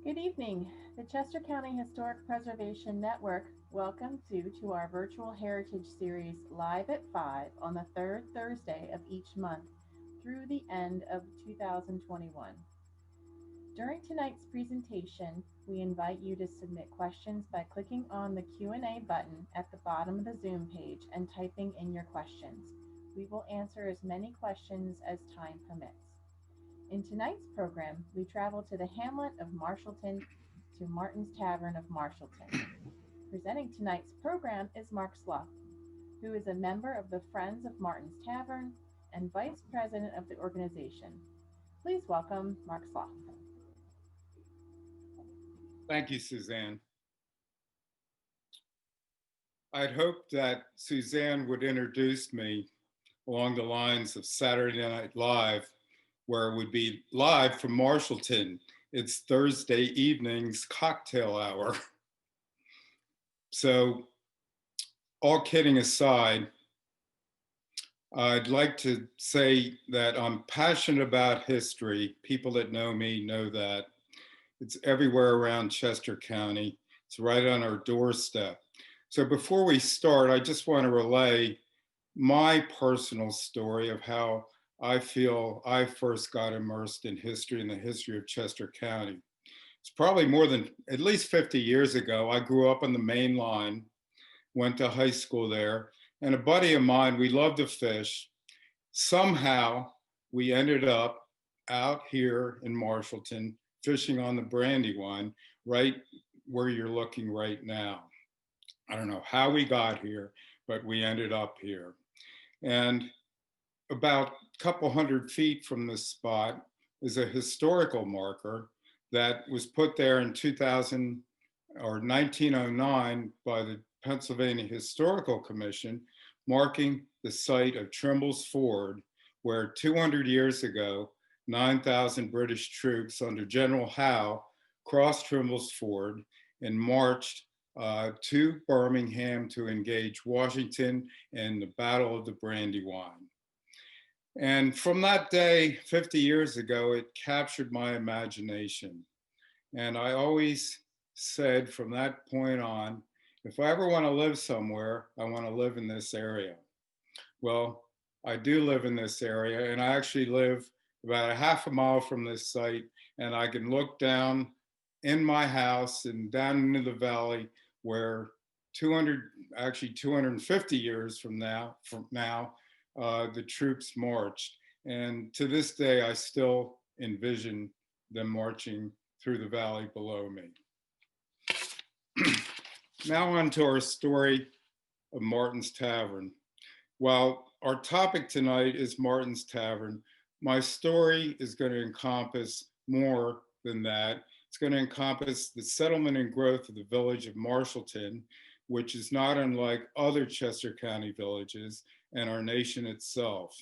Good evening. The Chester County Historic Preservation Network welcomes you to our virtual heritage series live at 5 on the third Thursday of each month through the end of 2021. During tonight's presentation, we invite you to submit questions by clicking on the Q&A button at the bottom of the Zoom page and typing in your questions. We will answer as many questions as time permits. In tonight's program, we travel to the hamlet of Marshallton to Martin's Tavern of Marshallton. Presenting tonight's program is Mark Slough, who is a member of the Friends of Martin's Tavern and Vice President of the organization. Please welcome Mark Slough. Thank you, Suzanne. I'd hoped that Suzanne would introduce me along the lines of Saturday Night Live, where it would be live from Marshallton. It's Thursday evening's cocktail hour. So, all kidding aside, I'd like to say that I'm passionate about history. People that know me know that. It's everywhere around Chester County. It's right on our doorstep. So before we start, I just want to relay my personal story of how I feel I first got immersed in history and the history of Chester County. It's probably more than at least 50 years ago. I grew up on the main line, went to high school there, and a buddy of mine, we loved to fish. Somehow we ended up out here in Marshallton fishing on the Brandywine, right where you're looking right now. I don't know how we got here, but we ended up here. And about a couple hundred feet from this spot is a historical marker that was put there in 2000 or 1909 by the Pennsylvania Historical Commission, marking the site of Trimble's Ford, where 200 years ago, 9,000 British troops under General Howe crossed Trimble's Ford and marched to Birmingham to engage Washington in the Battle of the Brandywine. And from that day, 50 years ago, it captured my imagination. And I always said from that point on, if I ever want to live somewhere, I want to live in this area. Well, I do live in this area, and I actually live about a half a mile from this site, and I can look down in my house and down into the valley where 250 years from now, the troops marched. And to this day, I still envision them marching through the valley below me. Now on to our story of Martin's Tavern. While our topic tonight is Martin's Tavern, my story is going to encompass more than that. It's going to encompass the settlement and growth of the village of Marshallton, which is not unlike other Chester County villages and our nation itself.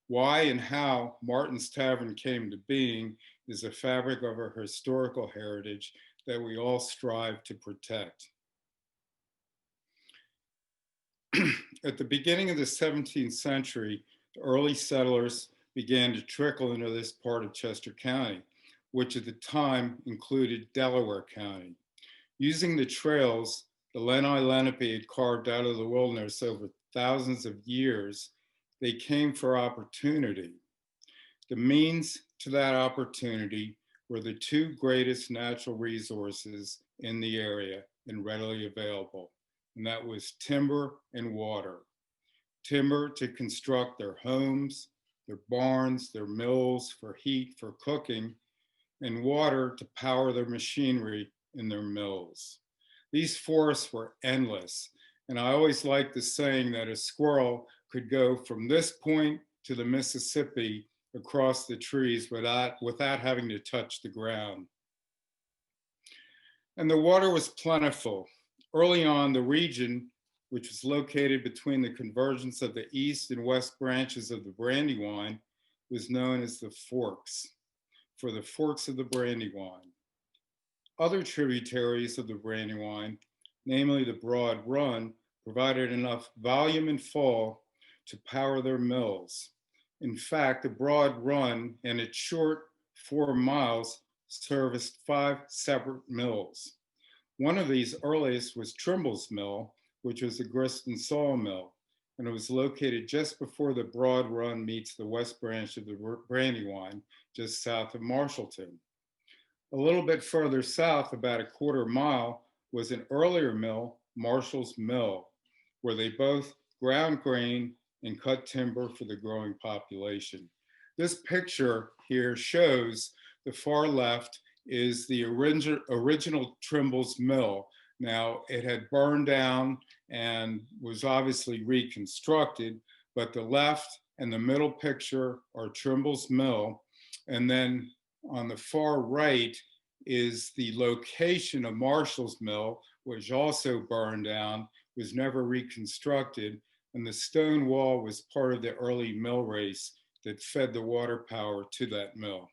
Why and how Martin's Tavern came to being is a fabric of our historical heritage that we all strive to protect. At the beginning of the 17th century, the early settlers began to trickle into this part of Chester County, which at the time included Delaware County. Using the trails the Lenni Lenape had carved out of the wilderness over thousands of years, they came for opportunity. The means to that opportunity were the two greatest natural resources in the area and readily available, and that was timber and water. Timber to construct their homes, their barns, their mills for heat, for cooking, and water to power their machinery in their mills. These forests were endless, and I always liked the saying that a squirrel could go from this point to the Mississippi across the trees without having to touch the ground. And the water was plentiful. Early on, the region, which was located between the convergence of the east and west branches of the Brandywine, was known as the Forks, for the forks of the Brandywine. Other tributaries of the Brandywine, namely the Broad Run, provided enough volume and fall to power their mills. In fact, the Broad Run and its short 4 miles serviced 5 separate mills. One of these earliest was Trimble's Mill, which was a grist and sawmill, and it was located just before the Broad Run meets the west branch of the Brandywine, just south of Marshallton. A little bit further south, about a quarter mile, was an earlier mill, Marshall's Mill, where they both ground grain and cut timber for the growing population. This picture here shows the far left is the original Trimble's Mill. Now, it had burned down and was obviously reconstructed, but the left and the middle picture are Trimble's Mill. And then on the far right is the location of Marshall's Mill, which also burned down, was never reconstructed, and the stone wall was part of the early mill race that fed the water power to that mill.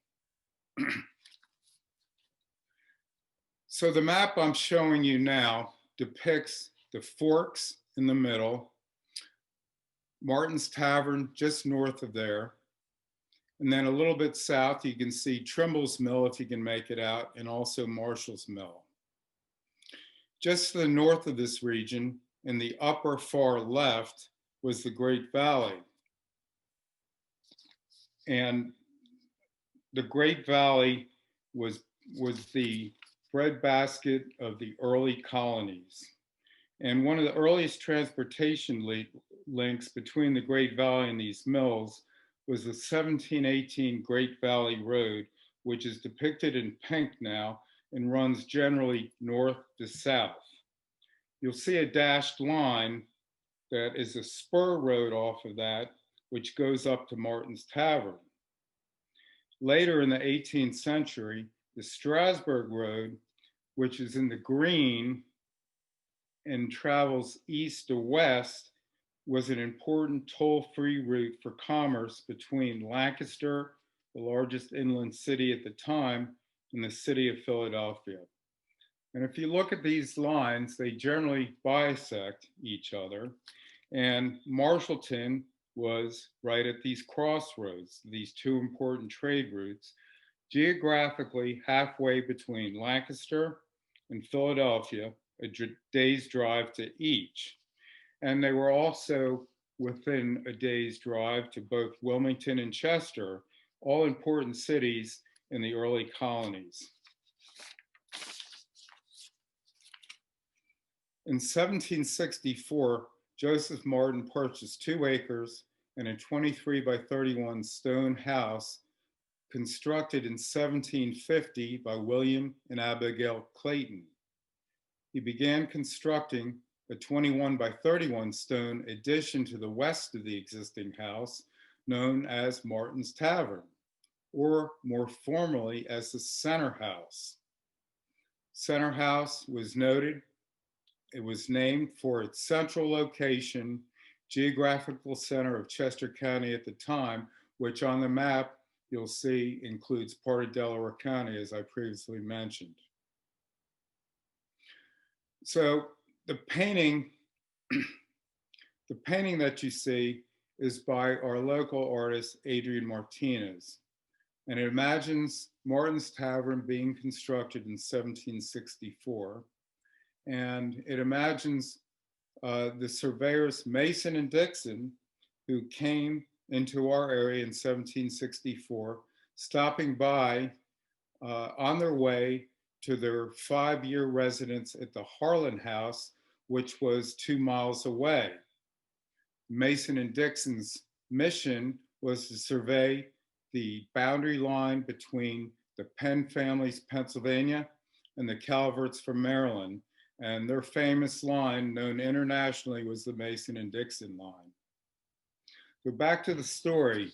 So the map I'm showing you now depicts the Forks in the middle, Martin's Tavern just north of there, and then a little bit south you can see Trimble's Mill if you can make it out, and also Marshall's Mill. Just to the north of this region, in the upper far left, was the Great Valley. And the Great Valley was the breadbasket of the early colonies. And one of the earliest transportation links between the Great Valley and these mills was the 1718 Great Valley Road, which is depicted in pink now and runs generally north to south. You'll see a dashed line that is a spur road off of that, which goes up to Martin's Tavern. Later in the 18th century, the Strasburg Road, which is in the green and travels east to west, was an important toll-free route for commerce between Lancaster, the largest inland city at the time, and the city of Philadelphia. And if you look at these lines, they generally bisect each other. And Marshallton was right at these crossroads, these two important trade routes, geographically halfway between Lancaster and Philadelphia, a day's drive to each. And they were also within a day's drive to both Wilmington and Chester, all important cities in the early colonies. In 1764, Joseph Martin purchased 2 acres and a 23 by 31 stone house constructed in 1750 by William and Abigail Clayton. He began constructing a 21 by 31 stone addition to the west of the existing house, known as Martin's Tavern, or more formally as the Center House. Center House was noted. It was named for its central location, geographical center of Chester County at the time, which on the map you'll see includes part of Delaware County, as I previously mentioned. So the painting that you see is by our local artist, Adrian Martinez. And it imagines Martin's Tavern being constructed in 1764. And it imagines the surveyors Mason and Dixon, who came into our area in 1764, stopping by on their way to their 5-year residence at the Harlan House, which was 2 miles away. Mason and Dixon's mission was to survey the boundary line between the Penn family's Pennsylvania and the Calverts from Maryland. And their famous line, known internationally, was the Mason and Dixon line. So back to the story.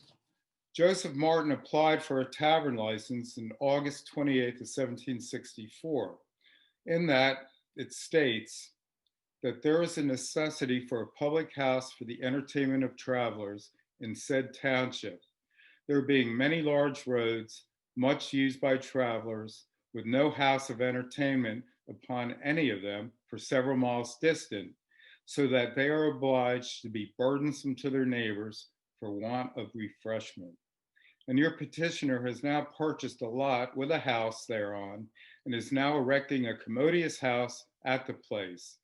Joseph Martin applied for a tavern license on August 28th of 1764. In that, it states that there is a necessity for a public house for the entertainment of travelers in said township, there being many large roads, much used by travelers, with no house of entertainment upon any of them for several miles distant, so that they are obliged to be burdensome to their neighbors for want of refreshment. and your petitioner has now purchased a lot with a house thereon and is now erecting a commodious house at the place,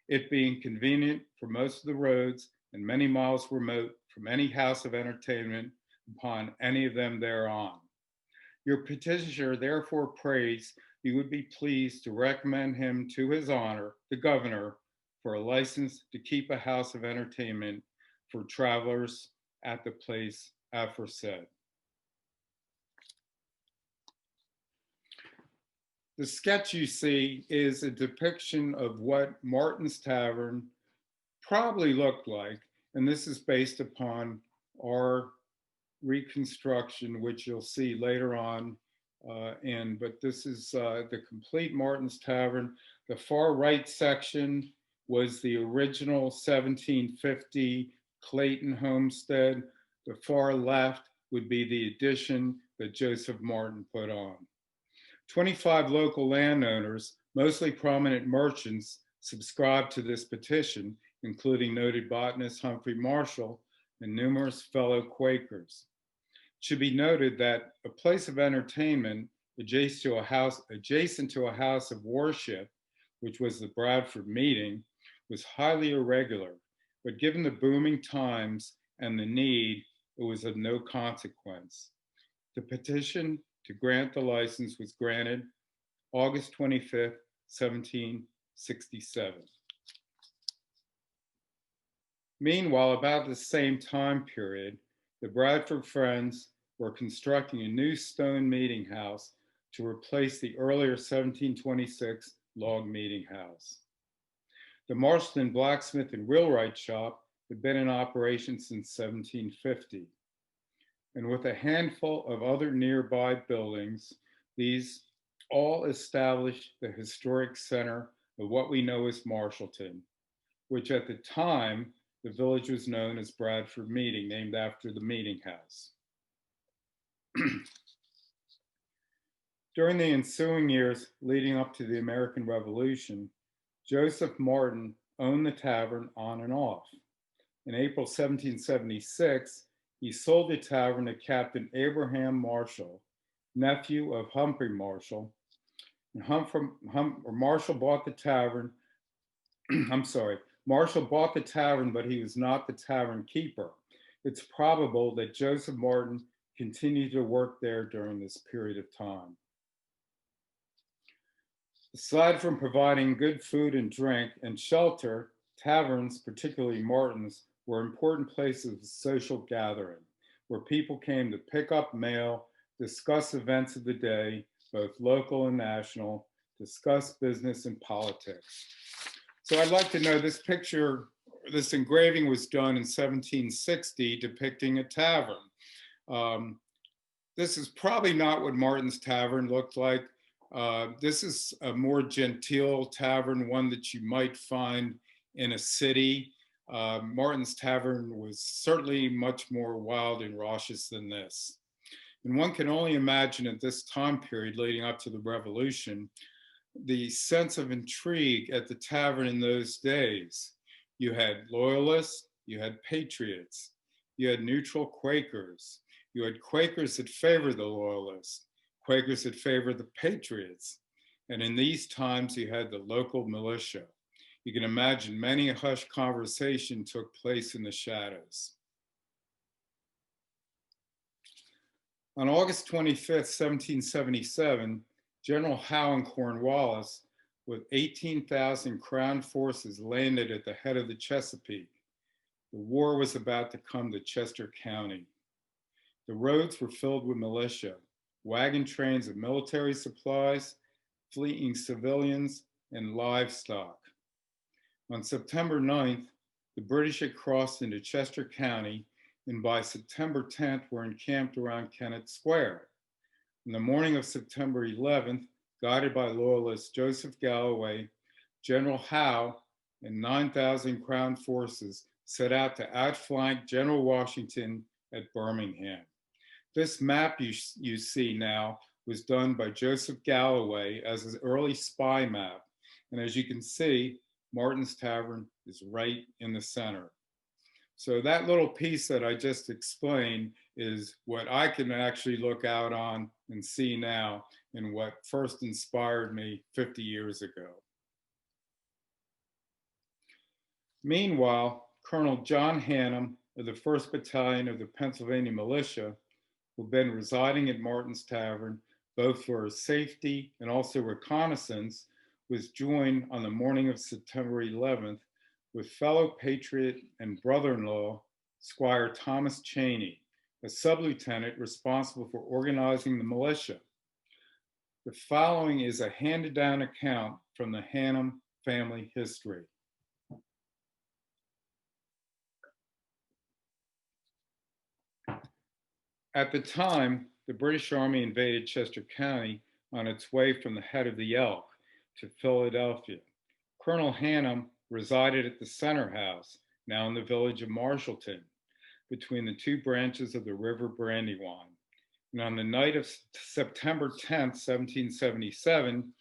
it being convenient for most of the roads and many miles remote from any house of entertainment upon any of them thereon. Your petitioner therefore prays you would be pleased to recommend him to his honor, the governor, for a license to keep a house of entertainment for travelers at the place aforesaid. The sketch you see is a depiction of what Martin's Tavern probably looked like, and this is based upon our reconstruction, which you'll see later on. But this is the complete Martin's Tavern. The far right section was the original 1750 Clayton homestead. The far left would be the addition that Joseph Martin put on. 25 local landowners, mostly prominent merchants, subscribed to this petition, including noted botanist Humphrey Marshall and numerous fellow Quakers. It should be noted that a place of entertainment adjacent to a house of worship, which was the Bradford meeting, was highly irregular, but given the booming times and the need, it was of no consequence. The petition to grant the license was granted August 25th, 1767. Meanwhile, about the same time period, the Bradford Friends were constructing a new stone meeting house to replace the earlier 1726 log meeting house. The Marshallton blacksmith and wheelwright shop had been in operation since 1750. And with a handful of other nearby buildings, these all established the historic center of what we know as Marshallton, which at the time, the village was known as Bradford Meeting, named after the meeting house. During the ensuing years leading up to the American Revolution, Joseph Martin owned the tavern on and off. In April 1776, he sold the tavern to Captain Abraham Marshall, nephew of Humphrey Marshall. And Marshall bought the tavern, Marshall bought the tavern, but he was not the tavern keeper. It's probable that Joseph Martin continued to work there during this period of time. Aside from providing good food and drink and shelter, taverns, particularly Martin's, were important places of social gathering, where people came to pick up mail, discuss events of the day, both local and national, discuss business and politics. So I'd like to know, this picture, this engraving was done in 1760 depicting a tavern. This is probably not what Martin's Tavern looked like. This is a more genteel tavern, one that you might find in a city. Martin's Tavern was certainly much more wild and raucous than this. And one can only imagine at this time period leading up to the Revolution, the sense of intrigue at the tavern in those days. You had loyalists, you had patriots, you had neutral Quakers, you had Quakers that favored the loyalists, Quakers that favored the patriots. And in these times, you had the local militia. You can imagine many a hushed conversation took place in the shadows. On August 25th, 1777, General Howe and Cornwallis, with 18,000 Crown forces, landed at the head of the Chesapeake. The war was about to come to Chester County. The roads were filled with militia, wagon trains of military supplies, fleeing civilians, and livestock. On September 9th, the British had crossed into Chester County, and by September 10th were encamped around Kennett Square. In the morning of September 11th, guided by Loyalist Joseph Galloway, General Howe and 9,000 Crown forces set out to outflank General Washington at Birmingham. This map you see now was done by Joseph Galloway as his early spy map. And as you can see, Martin's Tavern is right in the center. So that little piece that I just explained is what I can actually look out on and see now, and what first inspired me 50 years ago. Meanwhile, Colonel John Hannum of the 1st Battalion of the Pennsylvania Militia, who'd been residing at Martin's Tavern both for his safety and also reconnaissance, was joined on the morning of September 11th with fellow patriot and brother-in-law, Squire Thomas Cheney, a sub-lieutenant responsible for organizing the militia. The following is a handed-down account from the Hannum family history. At the time, the British Army invaded Chester County on its way from the head of the Elk to Philadelphia. Colonel Hannum resided at the Center House, now in the village of Marshallton, between the two branches of the River Brandywine. And on the night of September 10th, 1777,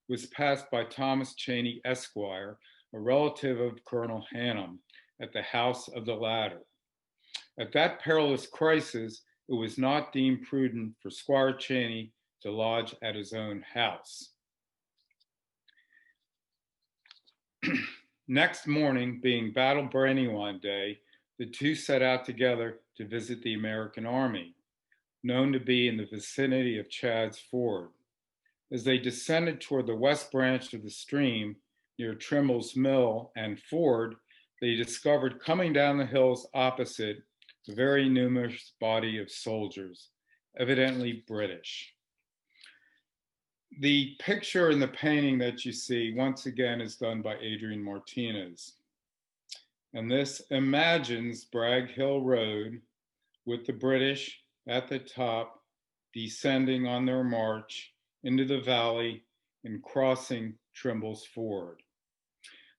was passed by Thomas Cheney, Esquire, a relative of Colonel Hannum, at the house of the latter. At that perilous crisis, it was not deemed prudent for Squire Cheney to lodge at his own house. Next morning, being Battle Brandywine Day, the two set out together to visit the American Army, known to be in the vicinity of Chad's Ford. As they descended toward the west branch of the stream near Trimble's Mill and Ford, they discovered coming down the hills opposite a very numerous body of soldiers, evidently British. The picture in the painting that you see, once again, is done by Adrian Martinez. And this imagines Bragg Hill Road with the British at the top, descending on their march into the valley and crossing Trimble's Ford.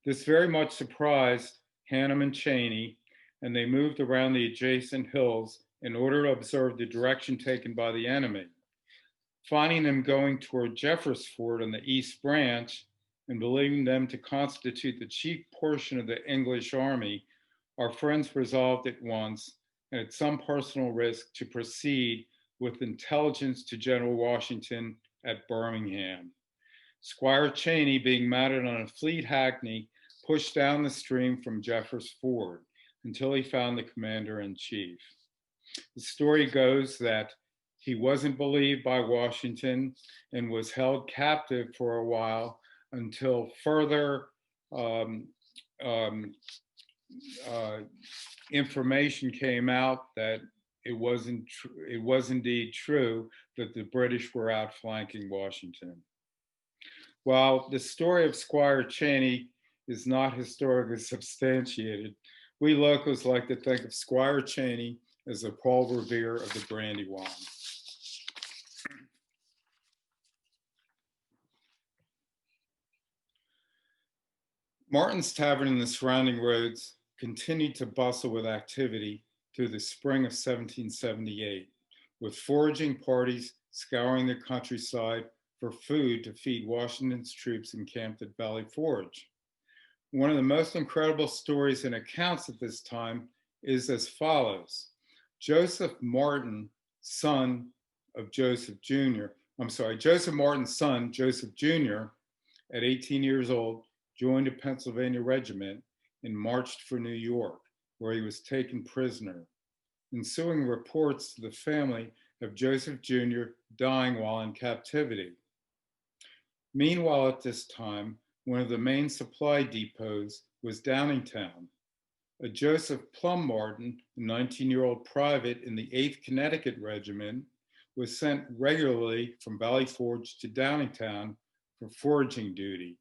This very much surprised Hannum and Cheney, and they moved around the adjacent hills in order to observe the direction taken by the enemy. Finding them going toward Jeffers Ford on the East Branch and believing them to constitute the chief portion of the English army, our friends resolved at once, and at some personal risk, to proceed with intelligence to General Washington at Birmingham. Squire Cheney, being mounted on a fleet hackney, pushed down the stream from Jeffers Ford until he found the commander-in-chief. The story goes that he wasn't believed by Washington and was held captive for a while until further information came out that it was indeed true that the British were outflanking Washington. While the story of Squire Cheney is not historically substantiated, we locals like to think of Squire Cheney as a Paul Revere of the Brandywine. Martin's Tavern and the surrounding roads continued to bustle with activity through the spring of 1778, with foraging parties scouring the countryside for food to feed Washington's troops encamped at Valley Forge. One of the most incredible stories and accounts at this time is as follows. Joseph Martin's son, Joseph Martin's son, Joseph Jr., at 18 years old, joined a Pennsylvania regiment and marched for New York, where he was taken prisoner. Ensuing reports to the family of Joseph Jr. dying while in captivity. Meanwhile, at this time, one of the main supply depots was Downingtown. A Joseph Plum Martin, a 19-year-old private in the 8th Connecticut Regiment, was sent regularly from Valley Forge to Downingtown for foraging duty.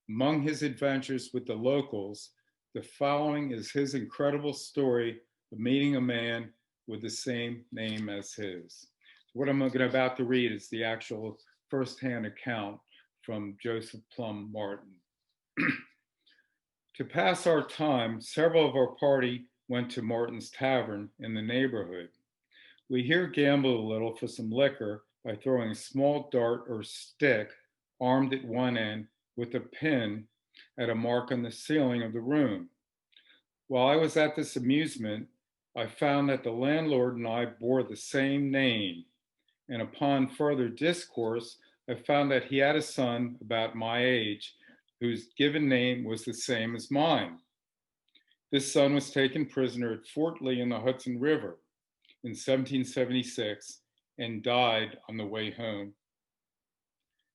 Among his adventures with the locals, the following is his incredible story of meeting a man with the same name as his. What I'm about to read is the actual firsthand account from Joseph Plum Martin. To pass our time, several of our party went to Martin's Tavern in the neighborhood. We here gambled a little for some liquor by throwing a small dart or stick armed at one end with a pin at a mark on the ceiling of the room. While I was at this amusement, I found that the landlord and I bore the same name, and upon further discourse, I found that he had a son about my age whose given name was the same as mine. This son was taken prisoner at Fort Lee in the Hudson River in 1776 and died on the way home.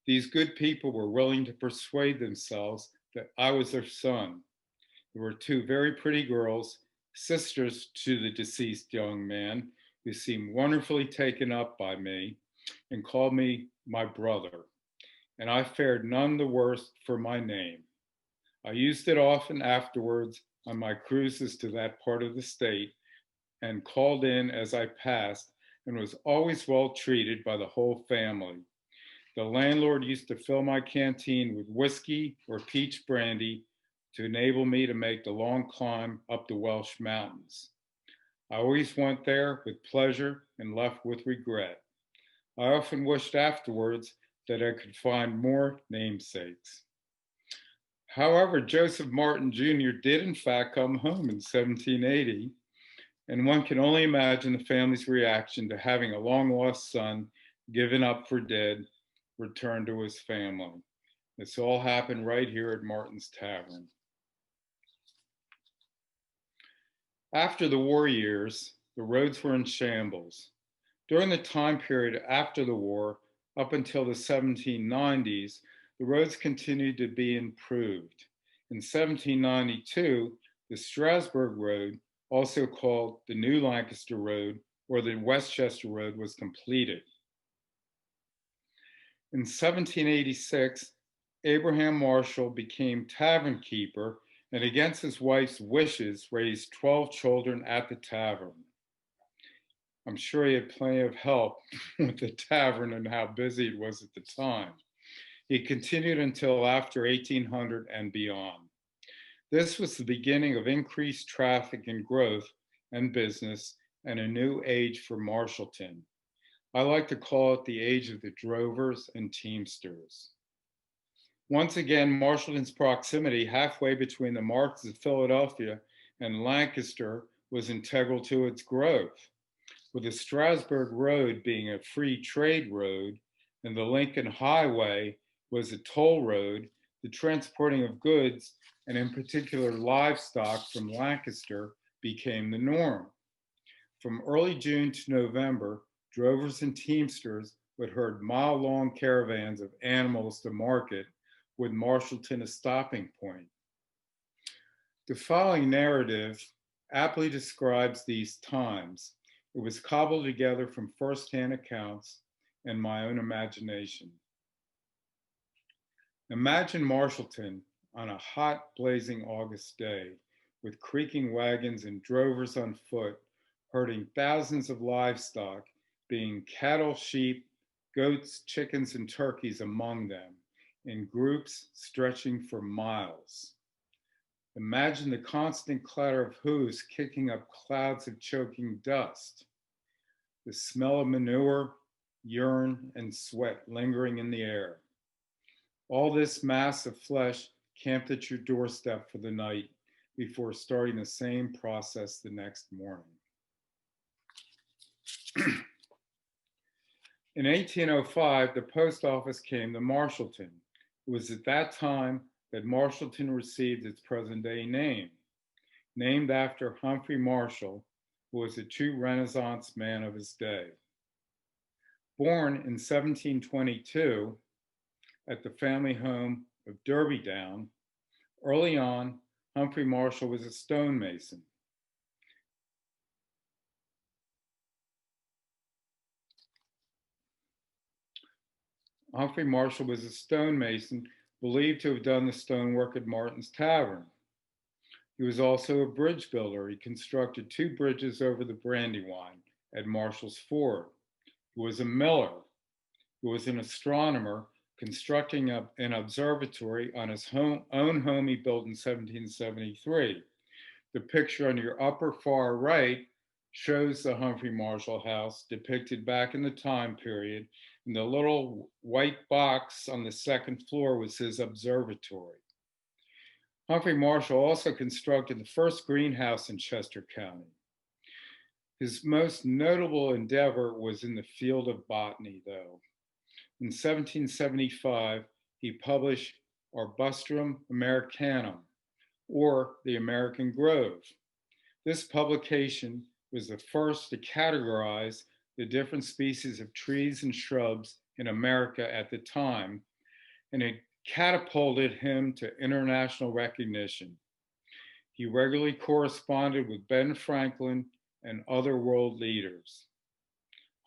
These good people were willing to persuade themselves that I was their son. There were two very pretty girls, sisters to the deceased young man, who seemed wonderfully taken up by me and called me my brother, and I fared none the worse for my name. I used it often afterwards on my cruises to that part of the state and called in as I passed and was always well treated by the whole family. The landlord used to fill my canteen with whiskey or peach brandy to enable me to make the long climb up the Welsh mountains. I always went there with pleasure and left with regret. I often wished afterwards that I could find more namesakes. However, Joseph Martin Jr. did in fact come home in 1780, and one can only imagine the family's reaction to having a long lost son given up for dead return to his family. This all happened right here at Martin's Tavern. After the war years, the roads were in shambles. During the time period after the war, up until the 1790s, the roads continued to be improved. In 1792, the Strasburg Road, also called the New Lancaster Road or the Westchester Road, was completed. In 1786, Abraham Marshall became tavern keeper and against his wife's wishes raised 12 children at the tavern. I'm sure he had plenty of help with the tavern and how busy it was at the time. He continued until after 1800 and beyond. This was the beginning of increased traffic and growth and business and a new age for Marshallton. I like to call it the age of the drovers and teamsters. Once again, Marshallton's proximity halfway between the markets of Philadelphia and Lancaster was integral to its growth. With the Strasburg Road being a free trade road and the Lincoln Highway was a toll road, the transporting of goods, and in particular livestock from Lancaster, became the norm. From early June to November, drovers and teamsters would herd mile-long caravans of animals to market, with Marshallton a stopping point. The following narrative aptly describes these times. It was cobbled together from firsthand accounts and my own imagination. Imagine Marshallton on a hot, blazing August day with creaking wagons and drovers on foot, herding thousands of livestock, being cattle, sheep, goats, chickens, and turkeys among them, in groups stretching for miles. Imagine the constant clatter of hooves kicking up clouds of choking dust, the smell of manure, urine, and sweat lingering in the air. All this mass of flesh camped at your doorstep for the night before starting the same process the next morning. In 1805, the post office came to Marshallton. It was at that time that Marshallton received its present-day name, named after Humphrey Marshall, who was a true Renaissance man of his day. Born in 1722 at the family home of Derby Down, early on, Humphrey Marshall was a stonemason. Humphrey Marshall was a stonemason believed to have done the stonework at Martin's Tavern. He was also a bridge builder. He constructed 2 bridges over the Brandywine at Marshall's Ford. He was a miller. He was an astronomer constructing an observatory on his own home he built in 1773. The picture on your upper far right shows the Humphrey Marshall house depicted back in the time period, and the little white box on the second floor was his observatory. Humphrey Marshall also constructed the first greenhouse in Chester County. His most notable endeavor was in the field of botany, though. In 1775, he published Arbustrum Americanum, or the American Grove. This publication was the first to categorize the different species of trees and shrubs in America at the time, and it catapulted him to international recognition. He regularly corresponded with Ben Franklin and other world leaders.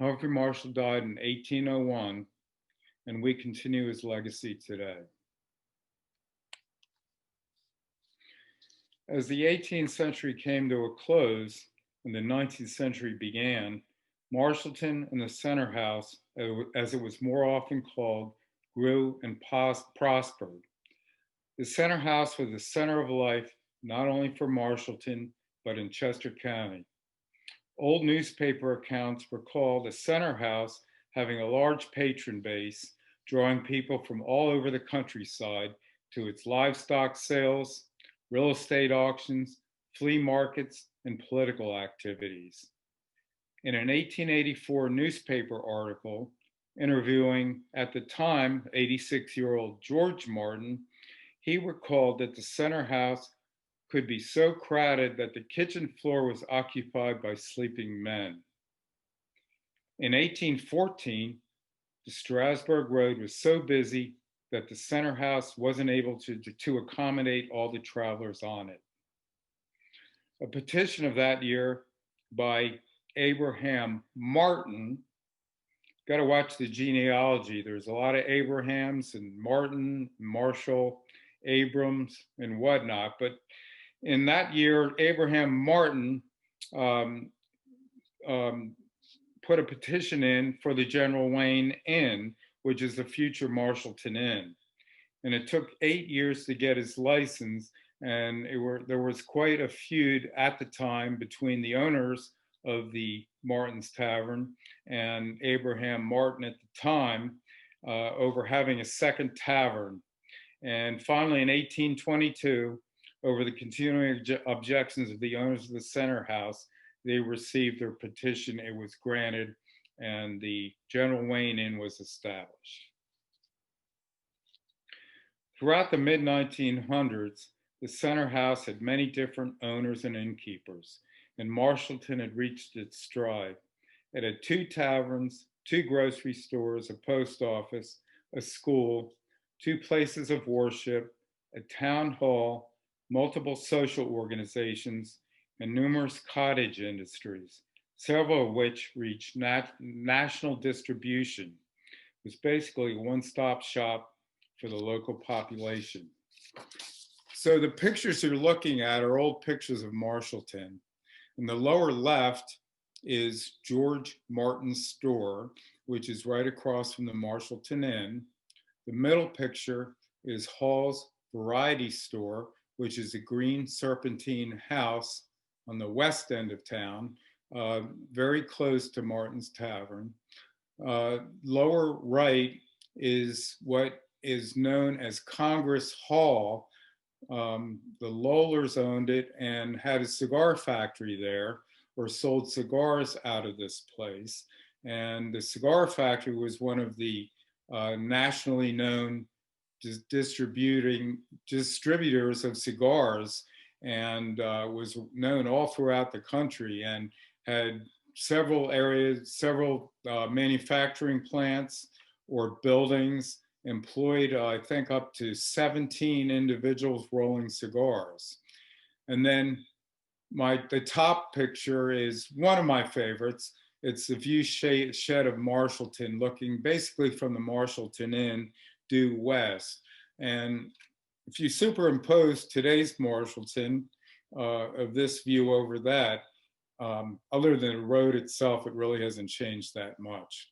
Humphrey Marshall died in 1801, and we continue his legacy today. As the 18th century came to a close and the 19th century began, Marshallton and the Center House, as it was more often called, grew and prospered. The Center House was the center of life, not only for Marshallton, but in Chester County. Old newspaper accounts recall the Center House having a large patron base, drawing people from all over the countryside to its livestock sales, real estate auctions, flea markets, and political activities. In an 1884 newspaper article interviewing, at the time, 86-year-old George Martin, he recalled that the Center House could be so crowded that the kitchen floor was occupied by sleeping men. In 1814, the Strasburg Road was so busy that the Center House wasn't able to accommodate all the travelers on it. A petition of that year by Abraham Martin, got to watch the genealogy. There's a lot of Abrahams and Martin, Marshall, Abrams, and whatnot. But in that year, Abraham Martin put a petition in for the General Wayne Inn, which is the future Marshallton Inn. And it took 8 years to get his license, and there was quite a feud at the time between the owners of the Martin's Tavern and Abraham Martin at the time over having a second tavern. And finally, in 1822, over the continuing objections of the owners of the Center House, they received their petition. It was granted, and the General Wayne Inn was established. Throughout the mid-1900s, the Center House had many different owners and innkeepers, and Marshallton had reached its stride. It had 2 taverns, 2 grocery stores, a post office, a school, 2 places of worship, a town hall, multiple social organizations, and numerous cottage industries, several of which reached national distribution. It was basically a one-stop shop for the local population. So the pictures you're looking at are old pictures of Marshallton. In the lower left is George Martin's store, which is right across from the Marshallton Inn. The middle picture is Hall's Variety Store, which is a green serpentine house on the west end of town, very close to Martin's Tavern. Lower right is what is known as Congress Hall. The Lollers owned it and had a cigar factory there, or sold cigars out of this place. And the cigar factory was one of the nationally known distributors of cigars, and was known all throughout the country, and had several areas, several manufacturing plants or buildings, employed, I think, up to 17 individuals rolling cigars. And then the top picture is one of my favorites. It's the view shed of Marshallton, looking basically from the Marshallton Inn due west. And if you superimpose today's Marshallton of this view over that, other than the road itself, it really hasn't changed that much.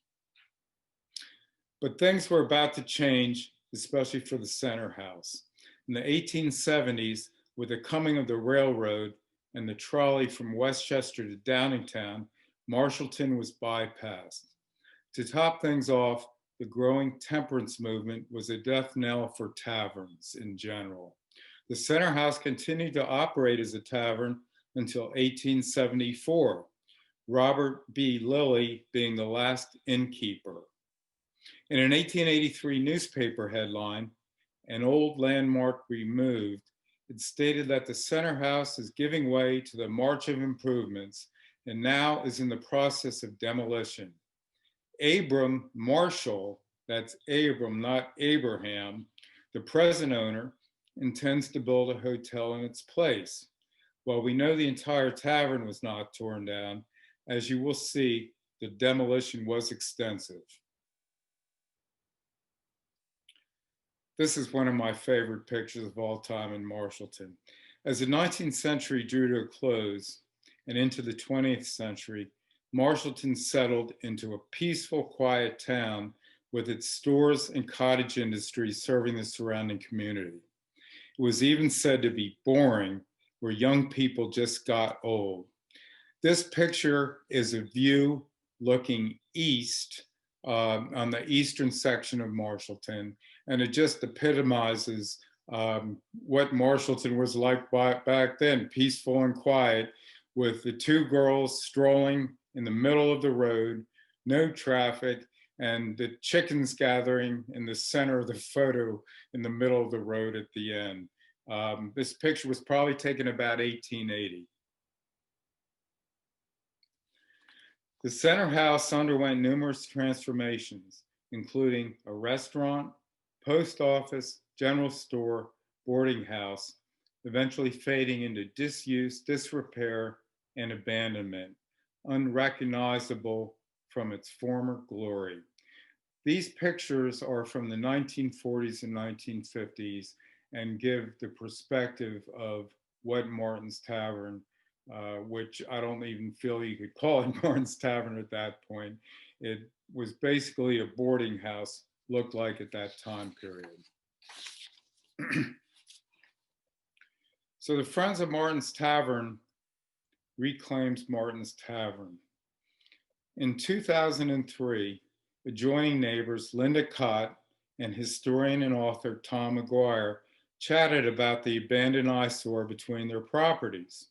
But things were about to change, especially for the Center House. In the 1870s, with the coming of the railroad and the trolley from Westchester to Downingtown, Marshallton was bypassed. To top things off, the growing temperance movement was a death knell for taverns in general. The center house continued to operate as a tavern until 1874, Robert B. Lilly being the last innkeeper. In an 1883 newspaper headline, "An old landmark removed," it stated that the center house is giving way to the march of improvements and now is in the process of demolition. Abram Marshall, that's Abram, not Abraham, the present owner, intends to build a hotel in its place. While we know the entire tavern was not torn down, as you will see, the demolition was extensive. This is one of my favorite pictures of all time in Marshallton. As the 19th century drew to a close and into the 20th century, Marshallton settled into a peaceful, quiet town with its stores and cottage industries serving the surrounding community. It was even said to be boring, where young people just got old. This picture is a view looking east on the eastern section of Marshallton, and it just epitomizes what Marshallton was like back then, peaceful and quiet, with the two girls strolling in the middle of the road, no traffic, and the chickens gathering in the center of the photo in the middle of the road at the end. This picture was probably taken about 1880. The center house underwent numerous transformations, including a restaurant, post office, general store, boarding house, eventually fading into disuse, disrepair, and abandonment, unrecognizable from its former glory. These pictures are from the 1940s and 1950s and give the perspective of what Martin's Tavern, which I don't even feel you could call it Martin's Tavern at that point. It was basically a boarding house, looked like at that time period. So the Friends of Martin's Tavern reclaims Martin's Tavern. In 2003, adjoining neighbors Linda Cott and historian and author Tom McGuire chatted about the abandoned eyesore between their properties.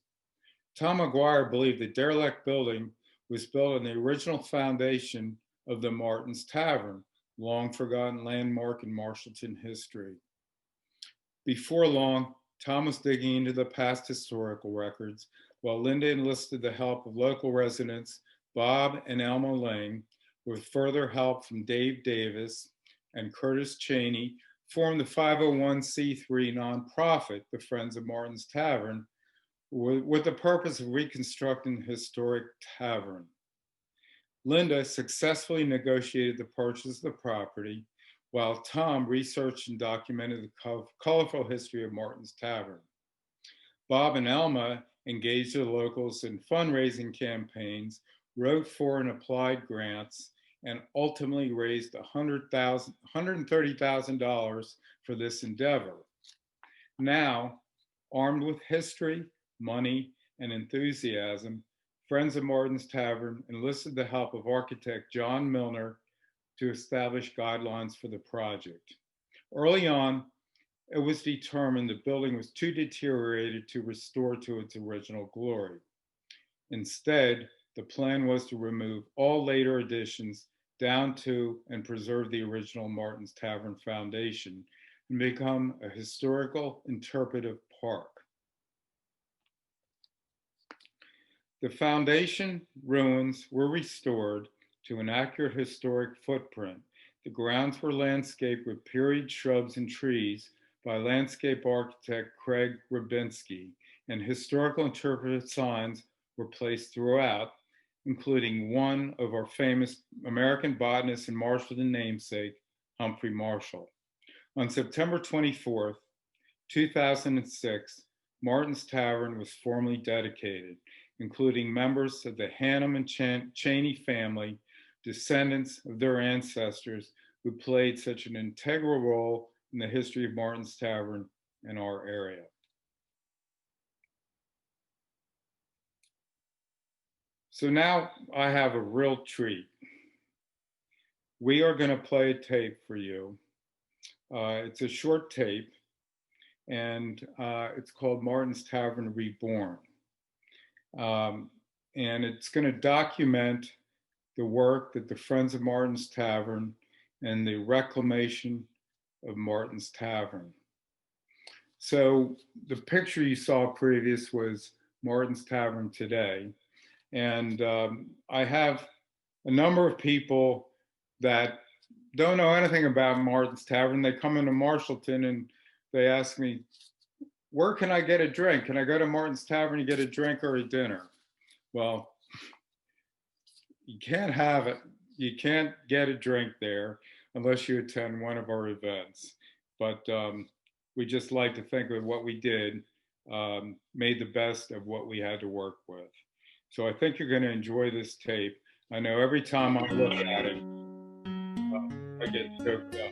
Tom McGuire believed the derelict building was built on the original foundation of the Martin's Tavern, long forgotten landmark in Marshallton history. Before long, Tom was digging into the past historical records, while Linda enlisted the help of local residents Bob and Elma Lang, with further help from Dave Davis and Curtis Cheney, formed the 501c3 nonprofit, the Friends of Martin's Tavern, with the purpose of reconstructing the historic tavern. Linda successfully negotiated the purchase of the property, while Tom researched and documented the colorful history of Martin's Tavern. Bob and Elma engaged the locals in fundraising campaigns, wrote for and applied grants, and ultimately raised $130,000 for this endeavor. Now, armed with history, money, and enthusiasm, Friends of Martin's Tavern enlisted the help of architect John Milner to establish guidelines for the project. Early on, it was determined the building was too deteriorated to restore to its original glory. Instead, the plan was to remove all later additions down to and preserve the original Martin's Tavern foundation and become a historical interpretive park. The foundation ruins were restored to an accurate historic footprint. The grounds were landscaped with period shrubs and trees by landscape architect Craig Rubinski, and historical interpretive signs were placed throughout, including one of our famous American botanist and Marshallton namesake, Humphrey Marshall. On September 24th, 2006, Martin's Tavern was formally dedicated, including members of the Hannum and Cheney family, descendants of their ancestors who played such an integral role in the history of Martin's Tavern in our area. So now I have a real treat. We are going to play a tape for you. It's a short tape. and it's called Martin's Tavern Reborn. Um, and it's going to document the work that the Friends of Martin's Tavern and the reclamation of Martin's Tavern. So the picture you saw previous was Martin's Tavern today. And I have a number of people that don't know anything about Martin's Tavern. They come into Marshallton and they ask me, where can I get a drink? Can I go to Martin's Tavern and get a drink or a dinner? Well, you can't have it. You can't get a drink there unless you attend one of our events. But we just like to think of what we did, made the best of what we had to work with. So I think you're going to enjoy this tape. I know every time I look at it, I get choked up.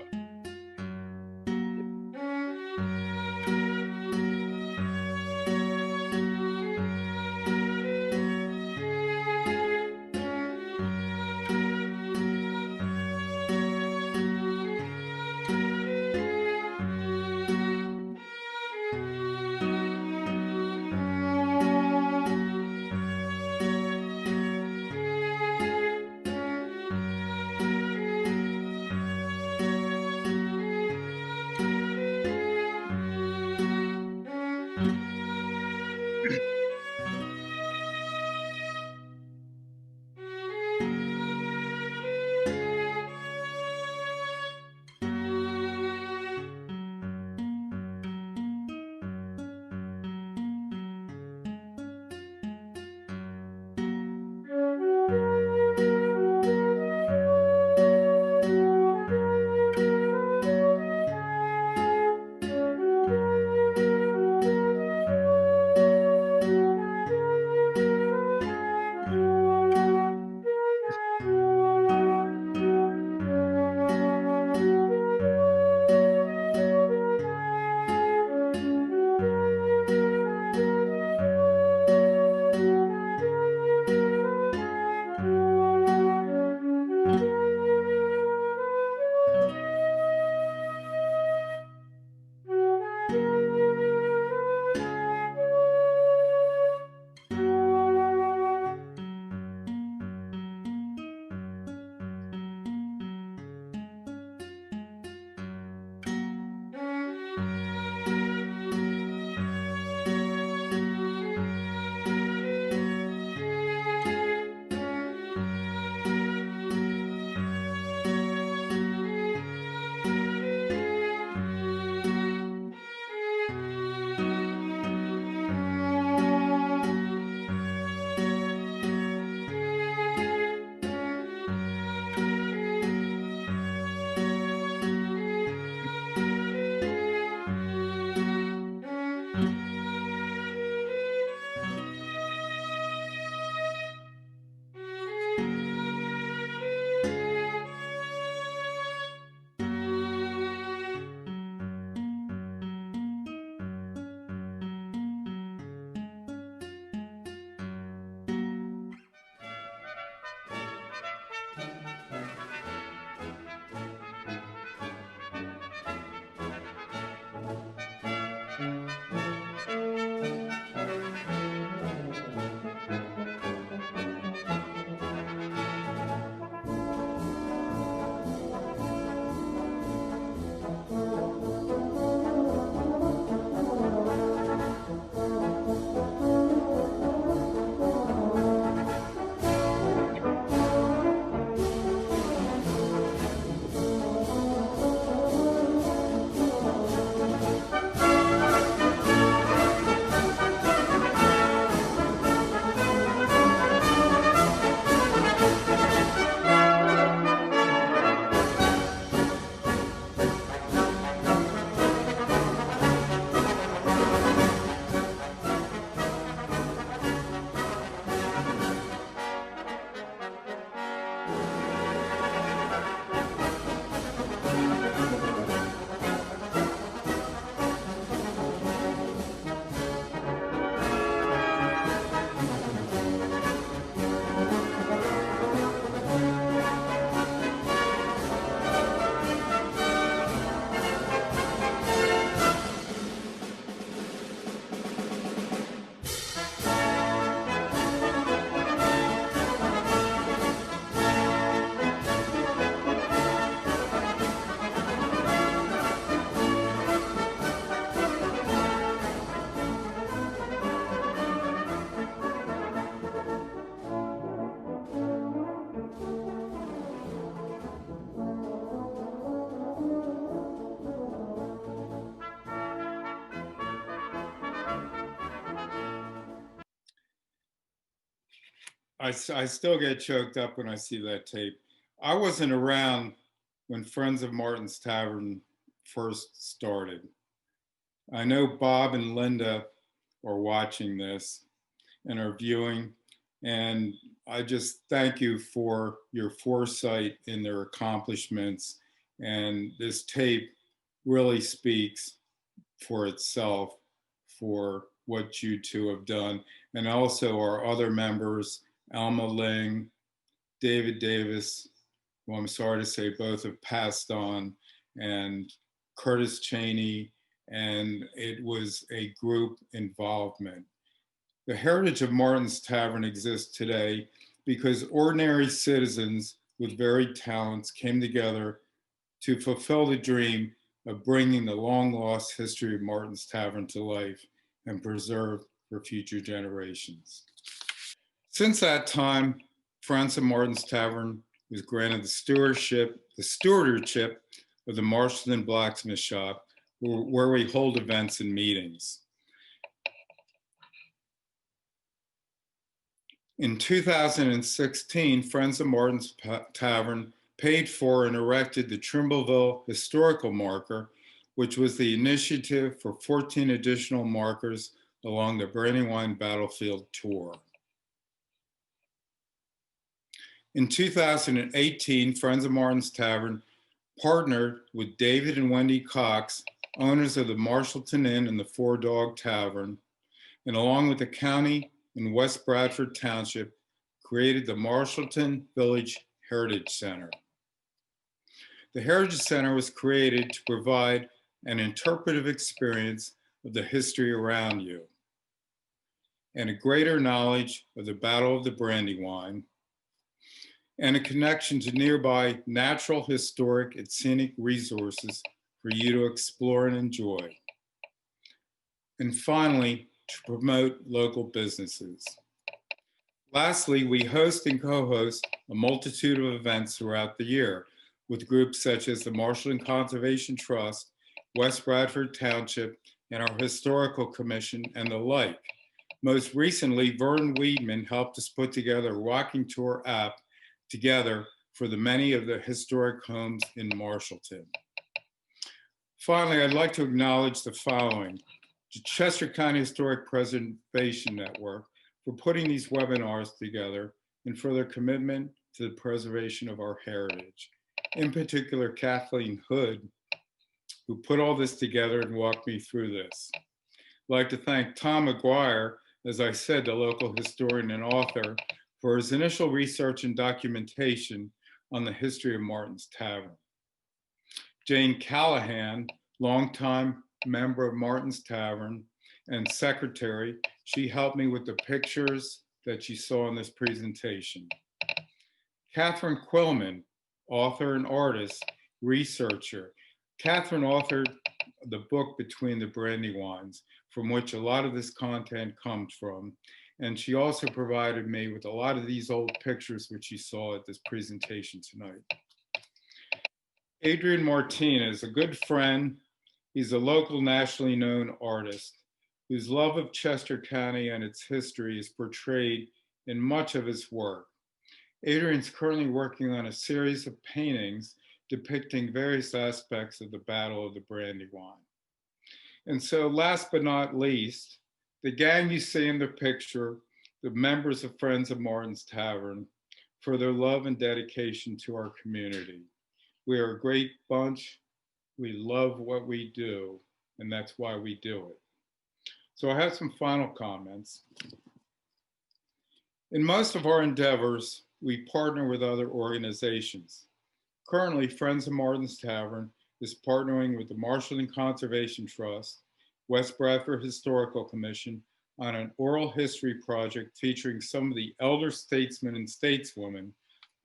I still get choked up when I see that tape. I wasn't around when Friends of Martin's Tavern first started. I know Bob and Linda are watching this and are viewing, and I just thank you for your foresight in their accomplishments. And this tape really speaks for itself for what you two have done. And also our other members, Alma Ling, David Davis, who I'm sorry to say both have passed on, and Curtis Cheney, and it was a group involvement. The heritage of Martin's Tavern exists today because ordinary citizens with varied talents came together to fulfill the dream of bringing the long lost history of Martin's Tavern to life and preserve for future generations. Since that time, Friends of Martin's Tavern was granted the stewardship of the Marshallton Blacksmith Shop, where we hold events and meetings. In 2016, Friends of Martin's Tavern paid for and erected the Trimbleville Historical Marker, which was the initiative for 14 additional markers along the Brandywine Battlefield Tour. In 2018, Friends of Martin's Tavern partnered with David and Wendy Cox, owners of the Marshallton Inn and the Four Dog Tavern, and along with the county and West Bradford Township, created the Marshallton Village Heritage Center. The Heritage Center was created to provide an interpretive experience of the history around you and a greater knowledge of the Battle of the Brandywine, and a connection to nearby natural, historic, and scenic resources for you to explore and enjoy. And finally, to promote local businesses. Lastly, we host and co-host a multitude of events throughout the year with groups such as the Marshallton Conservation Trust, West Bradford Township, and our Historical Commission, and the like. Most recently, Vern Weedman helped us put together a walking tour app together for the many of the historic homes in Marshallton. Finally, I'd like to acknowledge the following: the Chester County Historic Preservation Network for putting these webinars together and for their commitment to the preservation of our heritage. In particular, Kathleen Hood, who put all this together and walked me through this. I'd like to thank Tom McGuire, as I said, the local historian and author, for his initial research and documentation on the history of Martin's Tavern. Jane Callahan, longtime member of Martin's Tavern and secretary, she helped me with the pictures that you saw in this presentation. Catherine Quillman, author and artist, researcher. Catherine authored the book Between the Brandywines, from which a lot of this content comes from. And she also provided me with a lot of these old pictures, which you saw at this presentation tonight. Adrian Martinez, a good friend. He's a local nationally known artist whose love of Chester County and its history is portrayed in much of his work. Adrian's currently working on a series of paintings depicting various aspects of the Battle of the Brandywine. And so last but not least, the gang you see in the picture, the members of Friends of Martin's Tavern, for their love and dedication to our community. We are a great bunch. We love what we do, and that's why we do it. So I have some final comments. In most of our endeavors, we partner with other organizations. Currently, Friends of Martin's Tavern is partnering with the Marshallton Conservation Trust, West Bradford Historical Commission on an oral history project featuring some of the elder statesmen and stateswomen,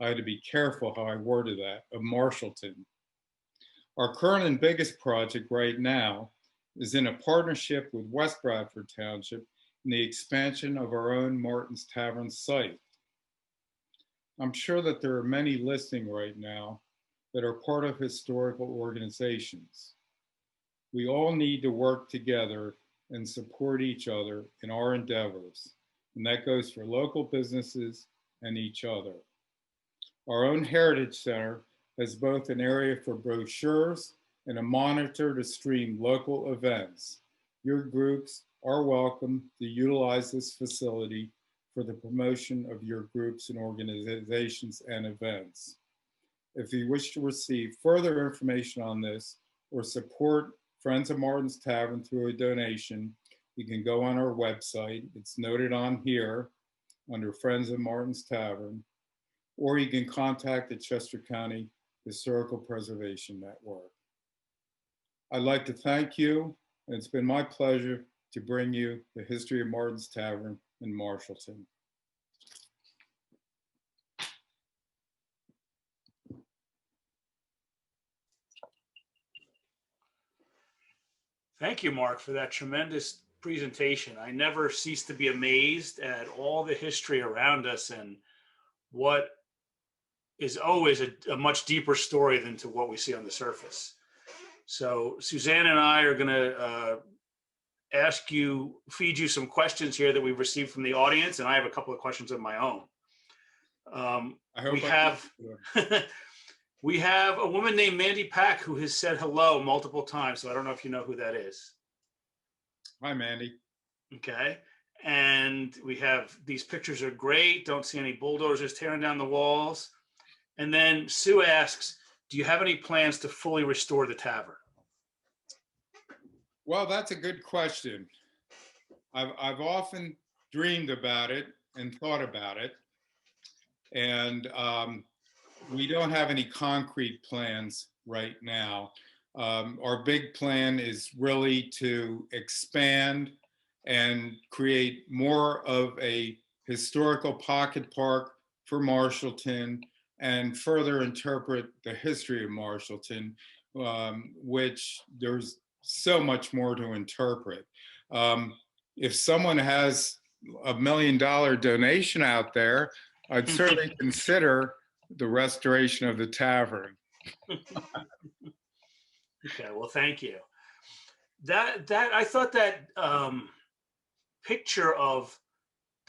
I had to be careful how I worded that, of Marshallton. Our current and biggest project right now is in a partnership with West Bradford Township in the expansion of our own Martin's Tavern site. I'm sure that there are many listening right now that are part of historical organizations. We all need to work together and support each other in our endeavors. And that goes for local businesses and each other. Our own Heritage Center has both an area for brochures and a monitor to stream local events. Your groups are welcome to utilize this facility for the promotion of your groups and organizations and events. If you wish to receive further information on this or support Friends of Martin's Tavern through a donation, you can go on our website. It's noted on here under Friends of Martin's Tavern, or you can contact the Chester County Historical Preservation Network. I'd like to thank you, and it's been my pleasure to bring you the history of Martin's Tavern in Marshallton. Thank you, Mark, for that tremendous presentation. I never cease to be amazed at all the history around us and what is always a much deeper story than to what we see on the surface. So Suzanne and I are going to feed you some questions here that we've received from the audience, and I have a couple of questions of my own. We have a woman named Mandy Pack who has said hello multiple times, so I don't know if you know who that is. Hi, Mandy. Okay. And we have, these pictures are great. Don't see any bulldozers tearing down the walls. And then Sue asks, do you have any plans to fully restore the tavern? Well, that's a good question. I've often dreamed about it and thought about it. And we don't have any concrete plans right now. Our big plan is really to expand and create more of a historical pocket park for Marshallton and further interpret the history of Marshallton, which there's so much more to interpret. If someone has $1 million donation out there, I'd certainly consider the restoration of the tavern. Okay, well, thank you. I thought that picture of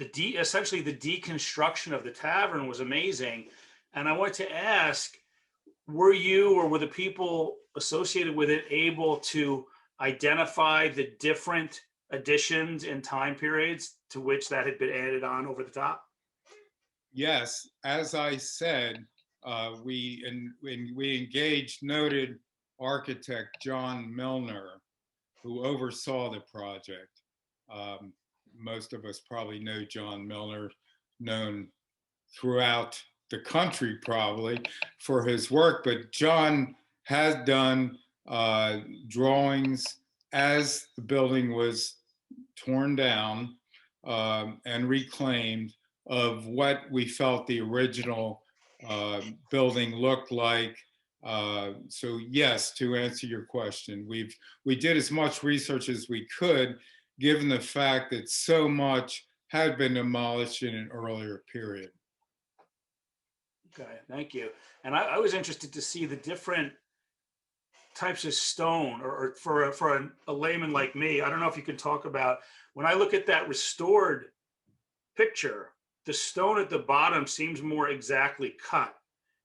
essentially the deconstruction of the tavern was amazing. And I want to ask, were you or were the people associated with it able to identify the different additions and time periods to which that had been added on over the top? Yes, as I said, we engaged noted architect John Milner, who oversaw the project. Most of us probably know John Milner, known throughout the country probably for his work, but John has done drawings as the building was torn down and reclaimed of what we felt the original building looked like. So yes, to answer your question, we did as much research as we could, given the fact that so much had been demolished in an earlier period. Okay, thank you. And I was interested to see the different types of stone, or for a layman like me, I don't know if you can talk about, when I look at that restored picture, the stone at the bottom seems more exactly cut.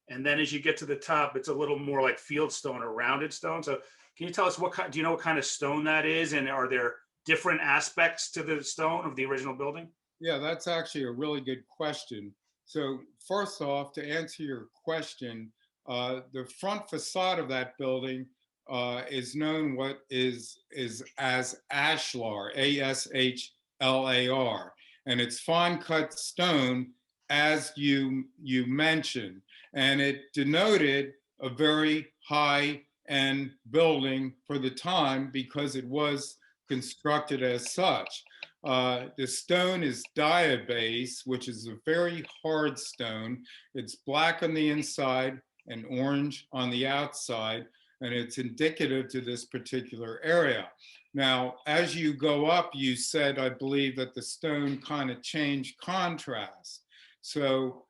And then as you get to the top, it's a little more like field stone or rounded stone. So can you tell us do you know what kind of stone that is? And are there different aspects to the stone of the original building? Yeah, that's actually a really good question. So first off, to answer your question, the front facade of that building is known as ashlar, A-S-H-L-A-R, and it's fine cut stone, as you mentioned, and it denoted a very high-end building for the time because it was constructed as such. The stone is diabase, which is a very hard stone. It's black on the inside and orange on the outside, and it's indicative to this particular area. Now, as you go up, you said, I believe, that the stone kind of changed contrast. So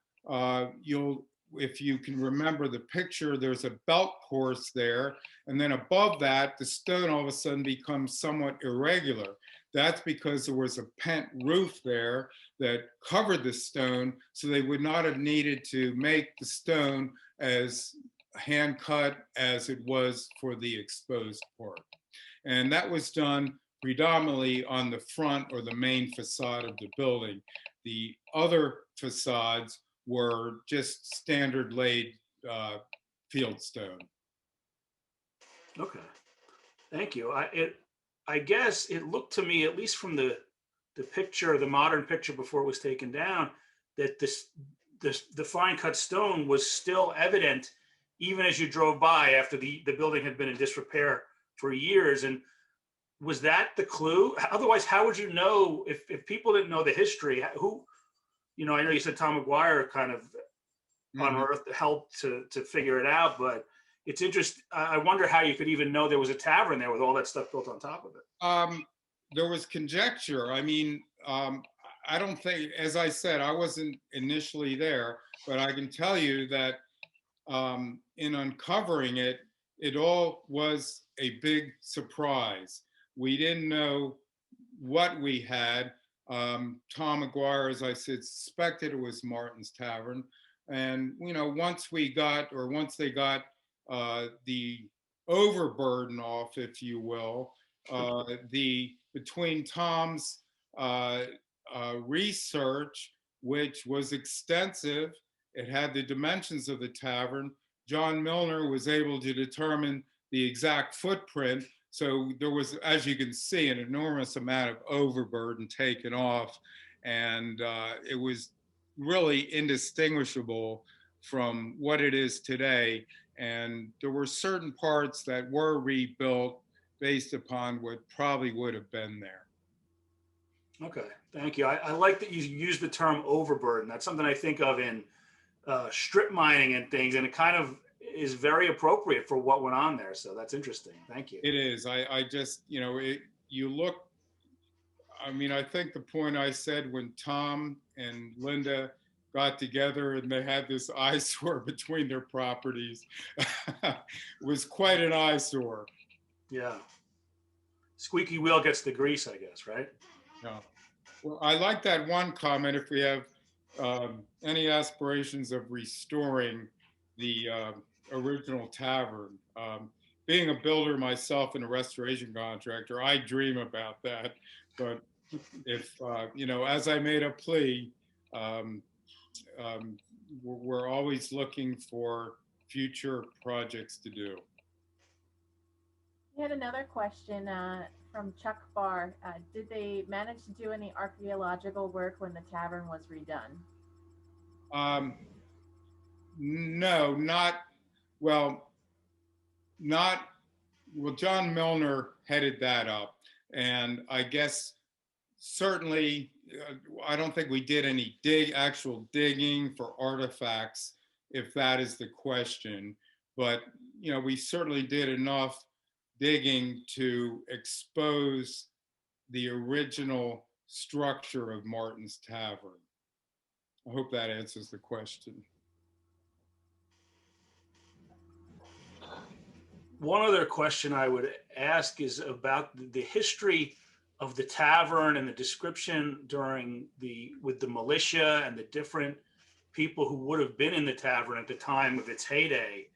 if you can remember the picture, there's a belt course there, and then above that, the stone all of a sudden becomes somewhat irregular. That's because there was a pent roof there that covered the stone, so they would not have needed to make the stone as hand cut as it was for the exposed part. And that was done predominantly on the front or the main facade of the building. The other facades were just standard laid field stone. Okay, thank you. I guess it looked to me, at least from the picture, the modern picture before it was taken down, that the fine cut stone was still evident even as you drove by after the building had been in disrepair for years. And was that the clue? Otherwise, how would you know if people didn't know the history? Who, I know you said Tom McGuire kind of unearthed, helped to figure it out, but it's interesting. I wonder how you could even know there was a tavern there with all that stuff built on top of it. There was conjecture. I mean, I don't think, as I said, I wasn't initially there, but I can tell you that in uncovering it, it all was a big surprise. We didn't know what we had. Tom McGuire, as I said, suspected it was Martin's Tavern. And, once they got the overburden off, if you will, between Tom's research, which was extensive, it had the dimensions of the tavern. John Milner was able to determine the exact footprint. So there was, as you can see, an enormous amount of overburden taken off. And it was really indistinguishable from what it is today. And there were certain parts that were rebuilt based upon what probably would have been there. Okay, thank you. I like that you use the term overburden. That's something I think of in strip mining and things, and it kind of is very appropriate for what went on there. So that's interesting. Thank you. It is. I just, you look, I mean, I think the point I said when Tom and Linda got together and they had this eyesore between their properties was quite an eyesore. Yeah. Squeaky wheel gets the grease, I guess, right? Yeah. Well, I like that one comment. If we have any aspirations of restoring the original tavern, being a builder myself and a restoration contractor, I dream about that. But if, as I made a plea, we're always looking for future projects to do. We had another question from Chuck Barr. Did they manage to do any archaeological work when the tavern was redone? No, well, John Milner headed that up. And I guess certainly, I don't think we did any actual digging for artifacts, if that is the question. But, we certainly did enough digging to expose the original structure of Martin's Tavern. I hope that answers the question. One other question I would ask is about the history of the tavern and the description with the militia and the different people who would have been in the tavern at the time of its heyday.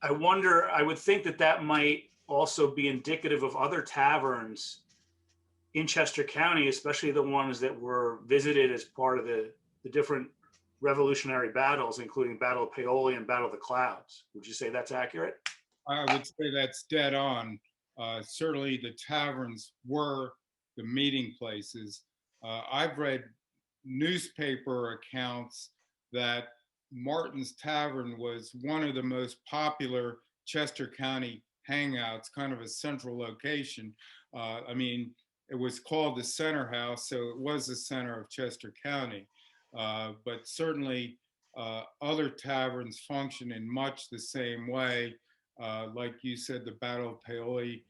I wonder, I would think that might also be indicative of other taverns in Chester County, especially the ones that were visited as part of the different revolutionary battles, including Battle of Paoli and Battle of the Clouds. Would you say that's accurate? I would say that's dead on. Certainly the taverns were the meeting places. I've read newspaper accounts that Martin's Tavern was one of the most popular Chester County hangouts, kind of a central location. It was called the Center House, so it was the center of Chester County. But certainly other taverns function in much the same way. Like you said, the Battle of Paoli,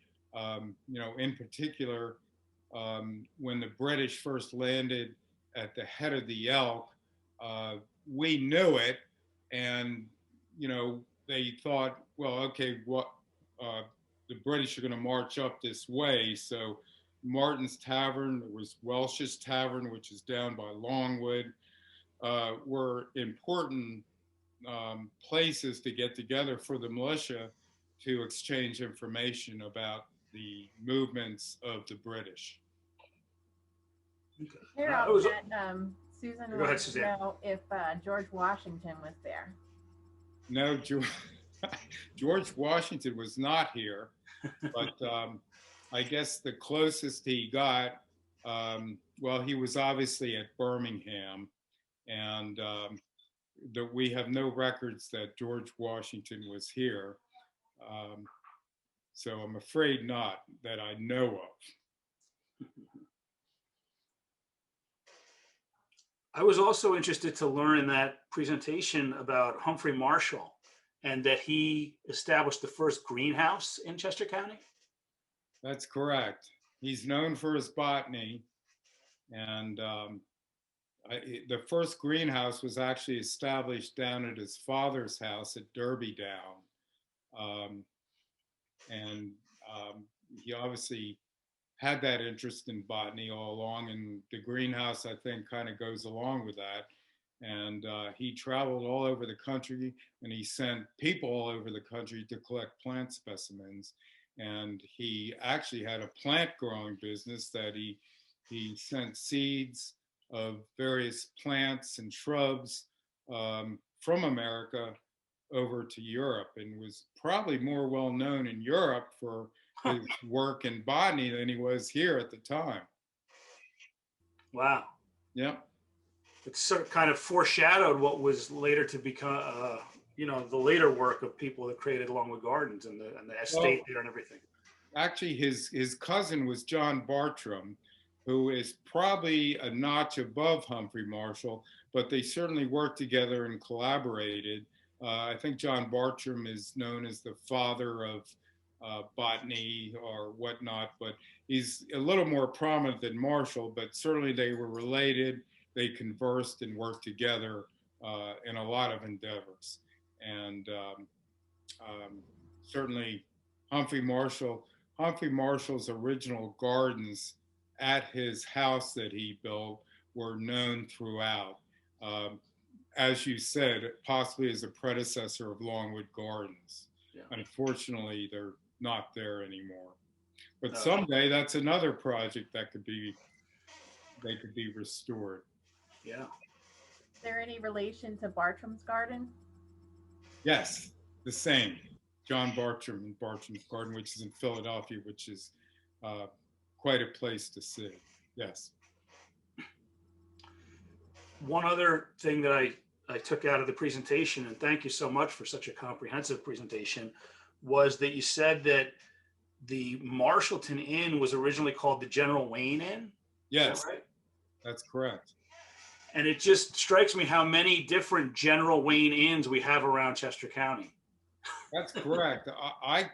in particular, when the British first landed at the head of the Elk, we knew it, and they thought, well, okay, the British are going to march up this way. So Martin's Tavern, there was Welsh's Tavern, which is down by Longwood, were important places to get together for the militia to exchange information about the movements of the British. Okay. Harold, Susan Go ahead, wanted to Suzanne. know if George Washington was there. No, George Washington was not here, but I guess the closest he got, well, he was obviously at Birmingham, and we have no records that George Washington was here. So I'm afraid not that I know of. I was also interested to learn in that presentation about Humphrey Marshall and that he established the first greenhouse in Chester County. That's correct. He's known for his botany, and the first greenhouse was actually established down at his father's house at Derby Down. He obviously had that interest in botany all along, and the greenhouse, I think, kind of goes along with that. And he traveled all over the country, and he sent people all over the country to collect plant specimens. And he actually had a plant growing business that he sent seeds of various plants and shrubs from America over to Europe, and was probably more well known in Europe for his work in botany than he was here at the time. Wow. Yep. It's sort of kind of foreshadowed what was later to become, the later work of people that created Longwood Gardens and the estate there and everything. Actually, his cousin was John Bartram, who is probably a notch above Humphrey Marshall, but they certainly worked together and collaborated. I think John Bartram is known as the father of botany or whatnot, but he's a little more prominent than Marshall, but certainly they were related. They conversed and worked together in a lot of endeavors. And certainly Humphrey Marshall's original gardens at his house that he built were known throughout. As you said, possibly as a predecessor of Longwood Gardens. Yeah. Unfortunately, they're not there anymore. But someday that's another project that could be restored. Yeah. Is there any relation to Bartram's garden? Yes, the same. John Bartram and Bartram's Garden, which is in Philadelphia, which is quite a place to see. Yes. One other thing that I took out of the presentation, and thank you so much for such a comprehensive presentation, was that you said that the Marshallton Inn was originally called the General Wayne Inn. Yes, is that right? That's correct. And it just strikes me how many different General Wayne Inns we have around Chester County. That's correct. I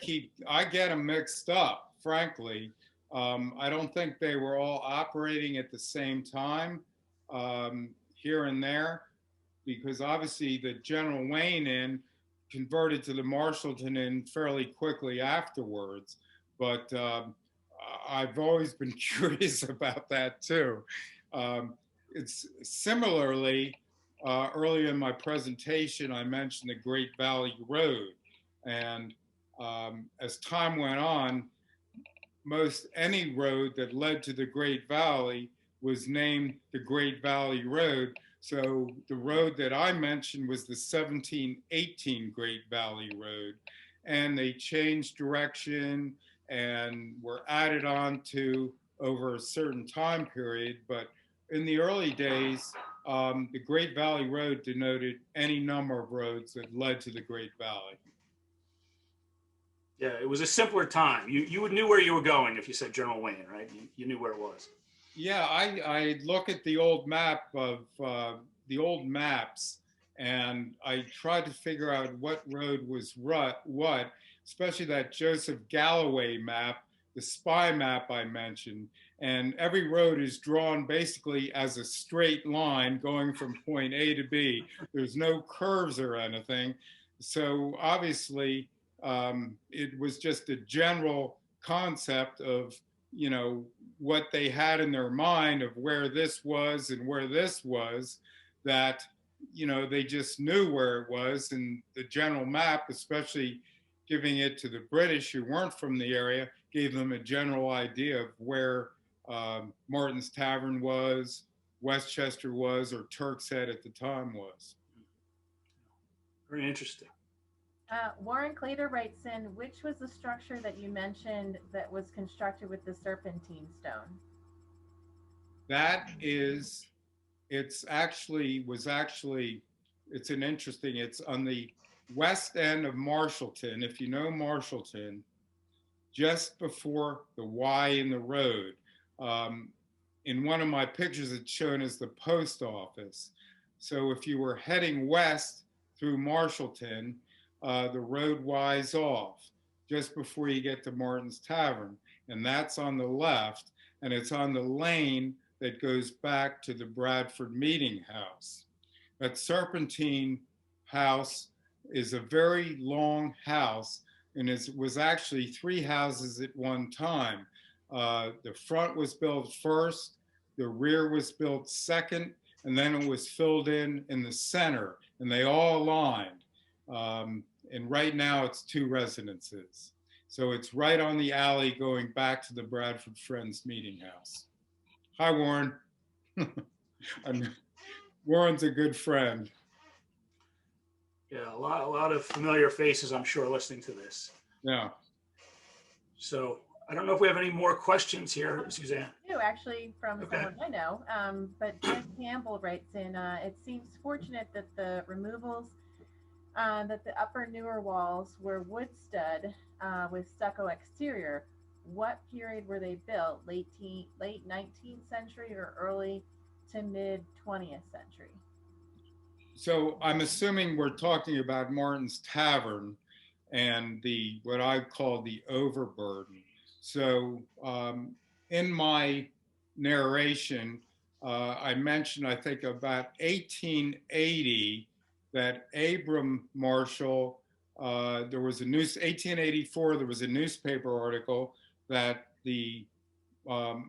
get them mixed up, frankly. I don't think they were all operating at the same time here and there, because obviously the General Wayne Inn converted to the Marshallton Inn fairly quickly afterwards. But I've always been curious about that too. It's similarly, earlier in my presentation, I mentioned the Great Valley Road. And as time went on, most any road that led to the Great Valley was named the Great Valley Road. So the road that I mentioned was the 1718 Great Valley Road. And they changed direction and were added on to over a certain time period. But in the early days, the Great Valley Road denoted any number of roads that led to the Great Valley. Yeah, it was a simpler time. You knew where you were going if you said General Wayne, right? You knew where it was. Yeah, I look at the old map of the old maps, and I tried to figure out what road was what, especially that Joseph Galloway map, the spy map I mentioned. And every road is drawn basically as a straight line going from point A to B. There's no curves or anything. So obviously, it was just a general concept of, you know, what they had in their mind of where this was and where this was, that, you know, they just knew where it was. And the general map, especially giving it to the British who weren't from the area, gave them a general idea of where Martin's Tavern was, Westchester was, or Turk's Head at the time was. Very interesting. Warren Clater writes in, which was the structure that you mentioned that was constructed with the serpentine stone? That is, it's an interesting, it's on the west end of Marshallton. If you know Marshallton, just before the Y in the road. In one of my pictures, it's shown as the post office. So if you were heading west through Marshallton, the road Y's off just before you get to Martin's Tavern. And that's on the left, and it's on the lane that goes back to the Bradford Meeting House. That Serpentine house is a very long house, and it was actually 3 houses at one time. The front was built first, the rear was built second, and then it was filled in the center, and they all aligned. And right now it's 2 residences. So it's right on the alley going back to the Bradford Friends Meeting House. Hi, Warren. Warren's a good friend. Yeah, a lot of familiar faces, I'm sure, listening to this. Yeah. So I don't know if we have any more questions here, Suzanne. I do, actually, from someone I know. But Jim Campbell writes in, it seems fortunate that the removals, that the upper newer walls were wood stud with stucco exterior. What period were they built? Late 19th century or early to mid 20th century? So I'm assuming we're talking about Martin's Tavern and the what I call the overburden. So in my narration, I mentioned, I think, about 1880 that Abram Marshall, there was 1884, there was a newspaper article that the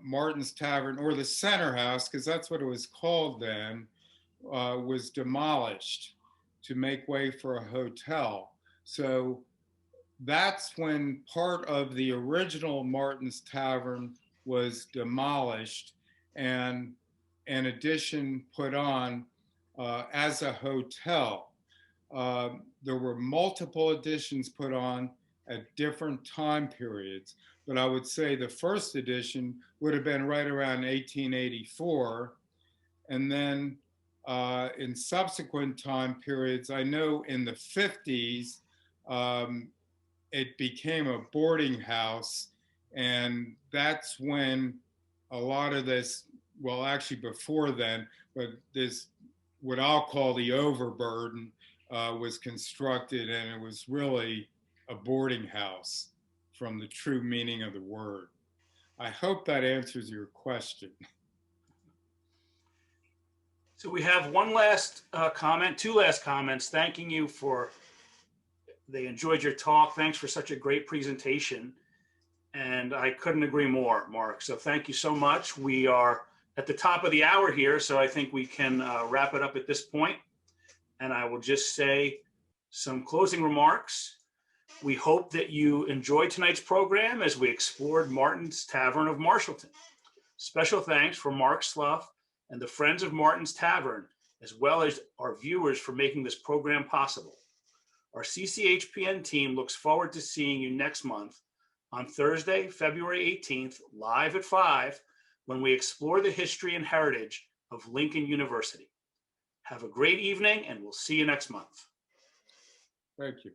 Martin's Tavern, or the Center House, because that's what it was called then, was demolished to make way for a hotel. So that's when part of the original Martin's Tavern was demolished and an addition put on as a hotel. There were multiple additions put on at different time periods, but I would say the first edition would have been right around 1884. And then in subsequent time periods, I know in the 50s, it became a boarding house. And that's when a lot of this, well, actually before then, but this, what I'll call the overburden, was constructed, and it was really a boarding house from the true meaning of the word. I hope that answers your question. So we have one last comment, 2 last comments, thanking you for, they enjoyed your talk. Thanks for such a great presentation. And I couldn't agree more, Mark. So thank you so much. We are at the top of the hour here, so I think we can wrap it up at this point. And I will just say some closing remarks. We hope that you enjoyed tonight's program as we explored Martin's Tavern of Marshallton. Special thanks for Mark Slough and the Friends of Martin's Tavern, as well as our viewers, for making this program possible. Our CCHPN team looks forward to seeing you next month on Thursday, February 18th, live at 5, when we explore the history and heritage of Lincoln University. Have a great evening, and we'll see you next month. Thank you.